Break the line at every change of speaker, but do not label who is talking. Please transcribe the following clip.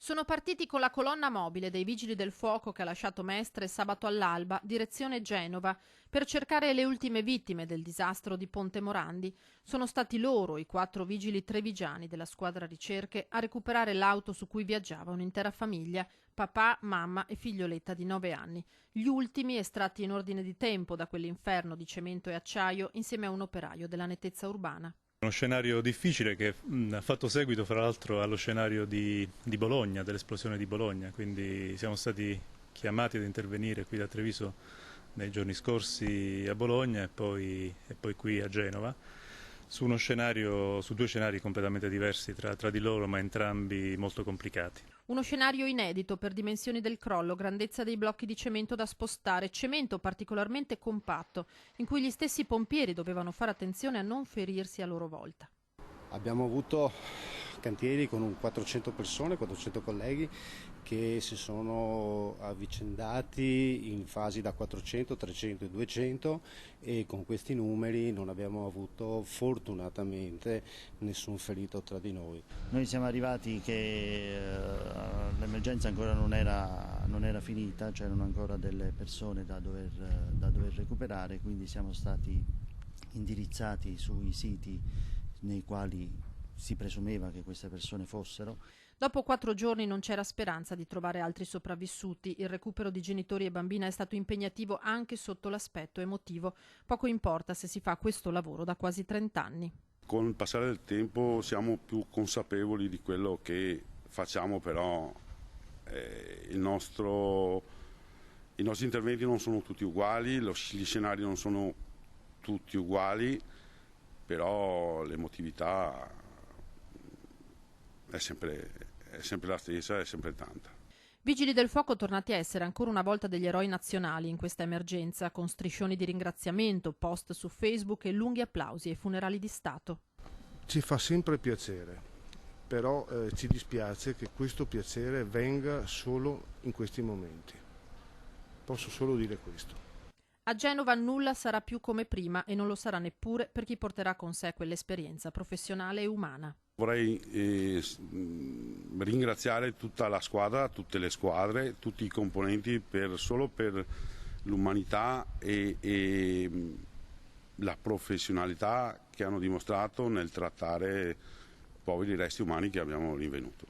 Sono partiti con la colonna mobile dei Vigili del Fuoco che ha lasciato Mestre sabato all'alba, direzione Genova, per cercare le ultime vittime del disastro di Ponte Morandi. Sono stati loro, i 4 vigili trevigiani della squadra ricerche, a recuperare l'auto su cui viaggiava un'intera famiglia, papà, mamma e figlioletta di 9 anni. Gli ultimi estratti in ordine di tempo da quell'inferno di cemento e acciaio insieme a un operaio della nettezza urbana.
Uno scenario difficile che ha fatto seguito fra l'altro allo scenario di Bologna, dell'esplosione di Bologna, quindi siamo stati chiamati ad intervenire qui da Treviso nei giorni scorsi a Bologna e poi qui a Genova, su due scenari completamente diversi tra di loro, ma entrambi molto complicati.
Uno scenario inedito per dimensioni del crollo, grandezza dei blocchi di cemento da spostare, cemento particolarmente compatto, in cui gli stessi pompieri dovevano fare attenzione a non ferirsi a loro volta.
Abbiamo avuto cantieri con 400 persone, 400 colleghi che si sono avvicendati in fasi da 400, 300 e 200 e con questi numeri non abbiamo avuto fortunatamente nessun ferito tra di noi.
Noi siamo arrivati che l'emergenza ancora non era finita, c'erano ancora delle persone da dover recuperare, quindi siamo stati indirizzati sui siti nei quali si presumeva che queste persone fossero.
Dopo 4 giorni non c'era speranza di trovare altri sopravvissuti. Il recupero di genitori e bambina è stato impegnativo anche sotto l'aspetto emotivo. Poco importa se si fa questo lavoro da quasi 30 anni.
Con il passare del tempo siamo più consapevoli di quello che facciamo, però i nostri interventi non sono tutti uguali, gli scenari non sono tutti uguali, però l'emotività è sempre la stessa, è sempre tanta.
Vigili del fuoco tornati a essere ancora una volta degli eroi nazionali in questa emergenza, con striscioni di ringraziamento, post su Facebook e lunghi applausi ai funerali di Stato.
Ci fa sempre piacere, però ci dispiace che questo piacere venga solo in questi momenti. Posso solo dire questo.
A Genova nulla sarà più come prima e non lo sarà neppure per chi porterà con sé quell'esperienza professionale e umana.
Vorrei ringraziare tutta la squadra, tutte le squadre, tutti i componenti solo per l'umanità e la professionalità che hanno dimostrato nel trattare i poveri resti umani che abbiamo rinvenuto.